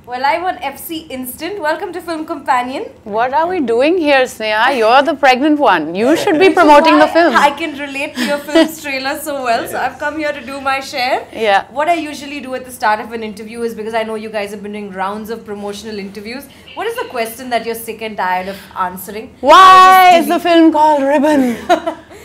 Well, I'm on FC Instant. Welcome to Film Companion. What are we doing here, Sneha? You're the pregnant one. You should be promoting the film. I can relate to your film's trailer so well, yes. So I've come here to do my share. Yeah. What I usually do at the start of an interview is, because I know you guys have been doing rounds of promotional interviews, what is the question that you're sick and tired of answering? Why is the film called Ribbon?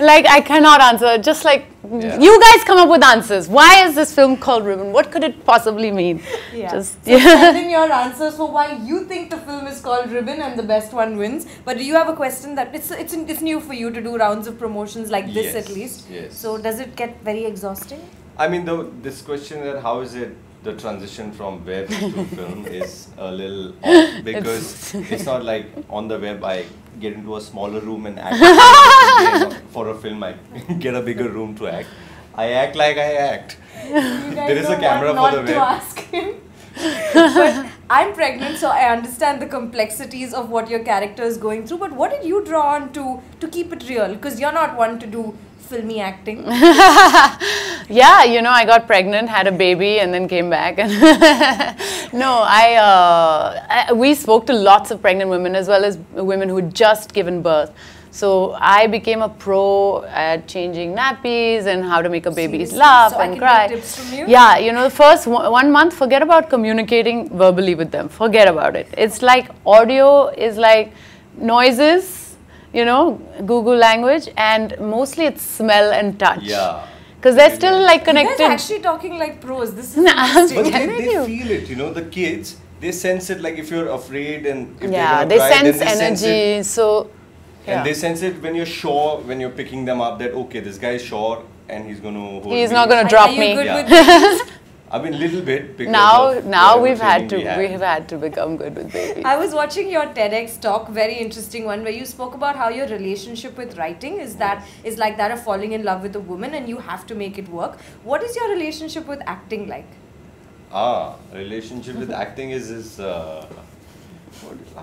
Like, I cannot answer. Just like, you guys come up with answers. Why is this film called Ribbon? What could it possibly mean? Yeah. Just, so send in your answers for why you think the film is called Ribbon and the best one wins. But do you have a question that it's new for you to do rounds of promotions like this at least? Yes. So does it get very exhausting? I mean, this question that how is it the transition from web to film is a little off, because it's not like on the web I get into a smaller room and act. For a film I get a bigger room to act. I act like I act. There is a camera for the web. To ask him. But I'm pregnant, so I understand the complexities of what your character is going through. But what did you draw on to keep it real? Because you're not one to do filmy acting. Yeah, you know, I got pregnant, had a baby, and then came back. And no, we spoke to lots of pregnant women as well as women who had just given birth. So I became a pro at changing nappies and how to make a baby's laugh and cry. Get tips from you? Yeah, you know, the first 1 month, forget about communicating verbally with them. Forget about it. It's like audio is like noises. You know, Google language, and mostly it's smell and touch. Yeah. Because they're still like connected. You guys are actually talking like pros. This is but they feel it, you know, the kids, they sense it, like if you're afraid and if they cry, sense then energy. Sense it. So, and they sense it when you're sure, when you're picking them up, that okay, this guy is sure and he's going to hold me. He's not going to drop me. Are you good with babies? I mean, little bit. Because now we've had to become good with babies. I was watching your TEDx talk, very interesting one, where you spoke about how your relationship with writing is like that of falling in love with a woman, and you have to make it work. What is your relationship with acting like? Relationship with acting is how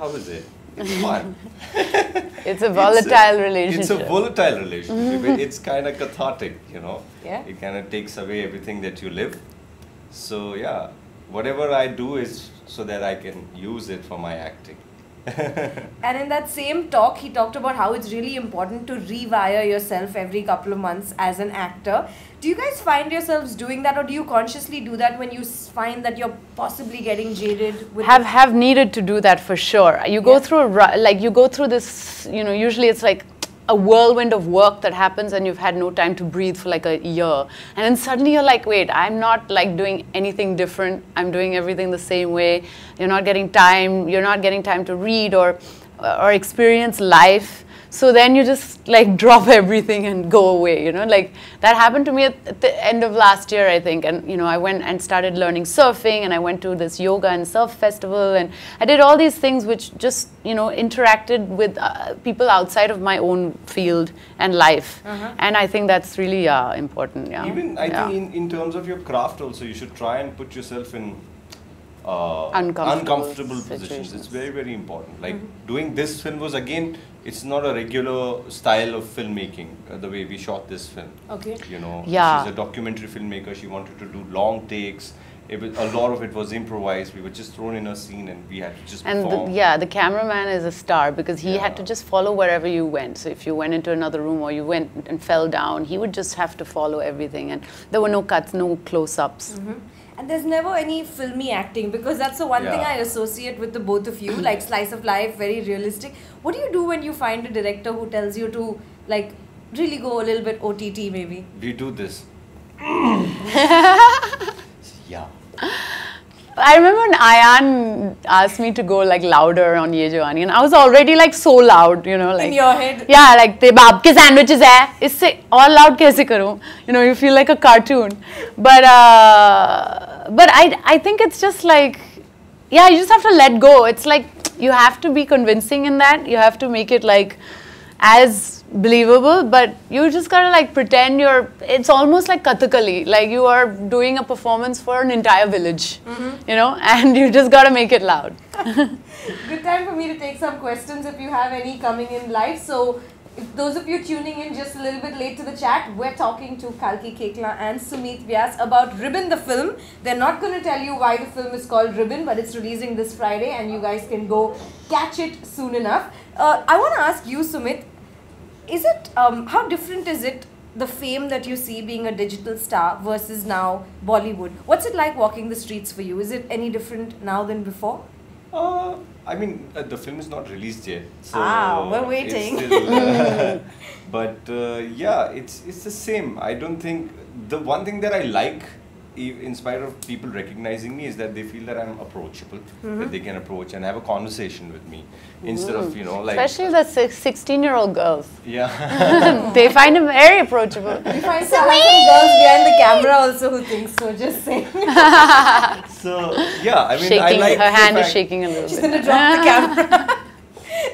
is it? It's fun. It's a volatile relationship. It's a volatile relationship. It's kind of cathartic, you know. Yeah. It kind of takes away everything that you live. So yeah, whatever I do is so that I can use it for my acting. And in that same talk, he talked about how it's really important to rewire yourself every couple of months as an actor. Do you guys find yourselves doing that, or do you consciously do that when you find that you're possibly getting jaded? With have needed to do that for sure. You go through you go through this, you know, usually it's like a whirlwind of work that happens and you've had no time to breathe for like a year, and then suddenly you're like, wait, I'm not like doing anything different, I'm doing everything the same way. You're not getting time to read or experience life. So then you just like drop everything and go away, you know, like that happened to me at the end of last year, I think. And, you know, I went and started learning surfing, and I went to this yoga and surf festival, and I did all these things which just, you know, interacted with people outside of my own field and life. And I think that's really important. Yeah. Even I think in terms of your craft also, you should try and put yourself in uncomfortable positions. It's very, very important. Like doing this film was, again, it's not a regular style of filmmaking, the way we shot this film. Okay. You know, she's a documentary filmmaker. She wanted to do long takes. A lot of it was improvised. We were just thrown in a scene and we had to just perform. And the cameraman is a star, because he had to just follow wherever you went. So if you went into another room or you went and fell down, he would just have to follow everything. And there were no cuts, no close-ups. And there's never any filmy acting, because that's the one thing I associate with the both of you, like slice of life, very realistic. What do you do when you find a director who tells you to like really go a little bit OTT maybe? We do this. Yeah. I remember when Ayan asked me to go like louder on Ye Jawani, and I was already like so loud, you know, like in your head. Yeah, like te baap ke sandwiches hai, isse all loud kaise karu? You know, you feel like a cartoon. But I think it's just like, yeah, you just have to let go. It's like you have to be convincing in that. You have to make it like as believable, but you just gotta like pretend it's almost like Kathakali, like you are doing a performance for an entire village, you know, and you just gotta make it loud. Good time for me to take some questions if you have any coming in live. So If those of you tuning in just a little bit late to the chat, we're talking to Kalki Koechlin and Sumeet Vyas about Ribbon the film. They're not going to tell you why the film is called Ribbon, but it's releasing this Friday and you guys can go catch it soon enough. I want to ask you, Sumeet, is it, how different is it, the fame that you see being a digital star versus now Bollywood? What's it like walking the streets for you? Is it any different now than before? I mean, the film is not released yet, so we're waiting. It's still, but yeah, it's the same. I don't think the one thing that I like, in spite of people recognizing me, is that they feel that I'm approachable, that they can approach and have a conversation with me instead of like especially the 16-year-old girls. Yeah, They find him very approachable. We find some girls behind the camera also who think so, just saying. So yeah, I mean, Shaking, I like her the hand is fact- shaking a little She's bit. going to drop the camera.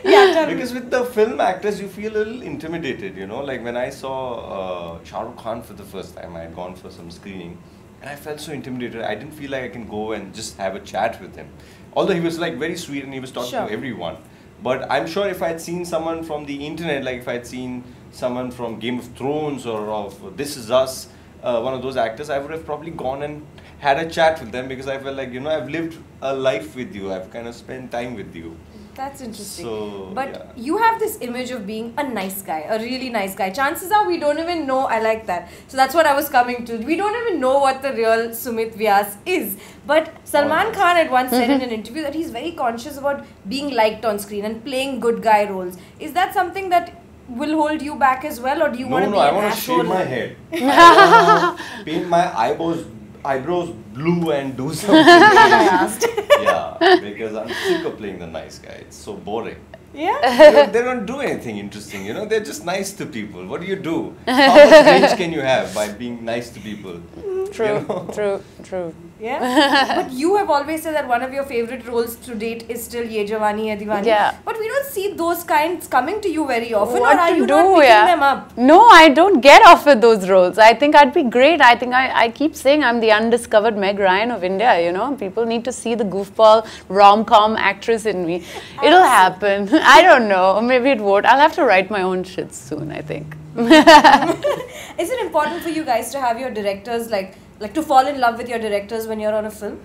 Yeah, tell me. Because with the film actors, you feel a little intimidated, like when I saw Shah Rukh Khan for the first time, I had gone for some screening and I felt so intimidated. I didn't feel like I can go and just have a chat with him. Although he was like very sweet and he was talking Sure. to everyone. But I'm sure if I had seen someone from the internet, like if I had seen someone from Game of Thrones or of This Is Us, one of those actors, I would have probably gone and had a chat with them because I felt like, I've lived a life with you. I've kind of spent time with you. That's interesting. So, but yeah. you have this image of being a nice guy, a really nice guy. Chances are we don't even know. I like that. So that's what I was coming to. We don't even know what the real Sumeet Vyas is. But Salman Khan had once said in an interview that he's very conscious about being liked on screen and playing good guy roles. Is that something that will hold you back as well, or do you want to be I an want to asshole? shave my head. I want to paint my eyebrows blue and do something. Yeah, because I'm sick of playing the nice guy. It's so boring. Yeah. They don't do anything interesting, They're just nice to people. What do you do? How much range can you have by being nice to people? True. Yeah. But you have always said that one of your favorite roles to date is still Ye Jawani Hai Diwani. Yeah. But we don't see those kinds coming to you very often. What or are to you do, not picking them up? No, I don't get offered those roles. I think I'd be great. I think I keep saying I'm the undiscovered Meg Ryan of India, People need to see the goofball rom-com actress in me. It'll happen. I don't know. Maybe it won't. I'll have to write my own shit soon, I think. Is it important for you guys to have your directors like to fall in love with your directors when you're on a film?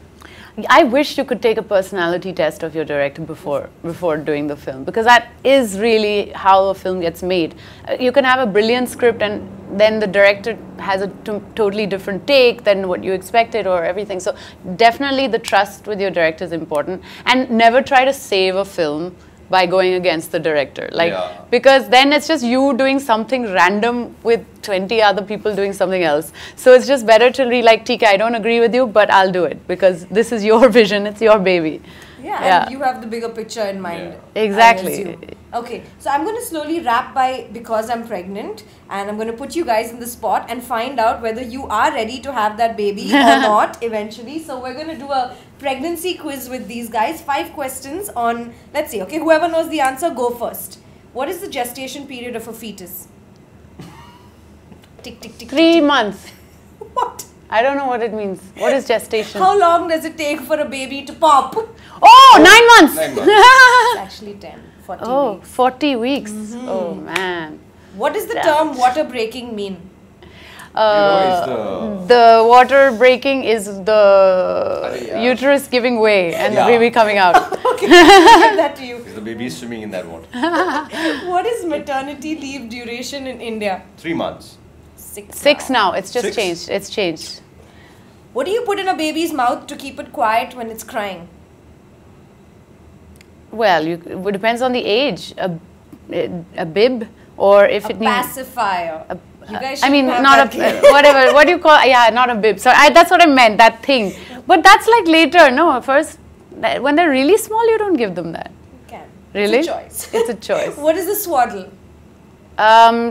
I wish you could take a personality test of your director before doing the film, because that is really how a film gets made. You can have a brilliant script and then the director has a totally different take than what you expected or everything. So definitely the trust with your director is important, and never try to save a film by going against the director, because then it's just you doing something random with 20 other people doing something else. So it's just better to be like, Tika, I don't agree with you, but I'll do it because this is your vision, it's your baby. Yeah, and you have the bigger picture in mind. Yeah. Exactly. Okay, so I'm going to slowly wrap by Because I'm Pregnant, and I'm going to put you guys in the spot and find out whether you are ready to have that baby or not eventually. So we're going to do a pregnancy quiz with these guys. 5 questions on, let's see, okay, whoever knows the answer, go first. What is the gestation period of a fetus? Tick, tick, tick. 3 months. What? I don't know what it means. What is gestation? How long does it take for a baby to pop? Oh, 9 months. 9 months. It's actually 10, 40 weeks. 40 weeks. Oh, man. What does the term water breaking mean? It's The water breaking is the uterus giving way and the baby coming out. Okay, I'll give that to you. the baby is swimming in that water. What is maternity leave duration in India? 3 months. 6 now. It's just 6? changed. It's changed. What do you put in a baby's mouth to keep it quiet when it's crying? Well, it depends on the age. A bib, or if it needs Pacifier. You guys I mean, shouldn't have not that a whatever. What do you call? Yeah, not a bib. So that's what I meant. That thing. But that's like later. No, first when they're really small, you don't give them that. You can. Really? It's a choice. It's a choice. What is a swaddle?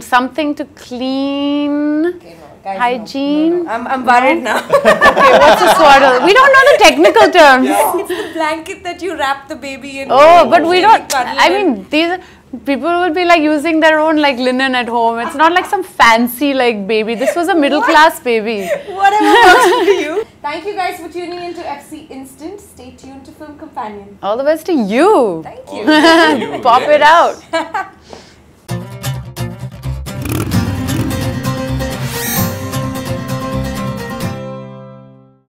Something to clean. Okay, no, guys, Hygiene. No. I'm worried now. Okay, what's a swaddle? We don't know the technical terms. It's the blanket that you wrap the baby in. Oh, but we Baby don't. cuddle I in. mean, these people will be like using their own like linen at home. It's not like some fancy like baby. This was a middle class baby. Whatever works for you. Thank you guys for tuning in to FC Instant. Stay tuned to Film Companion. All the best to you. Thank All you. the best to you, Pop it yes. out.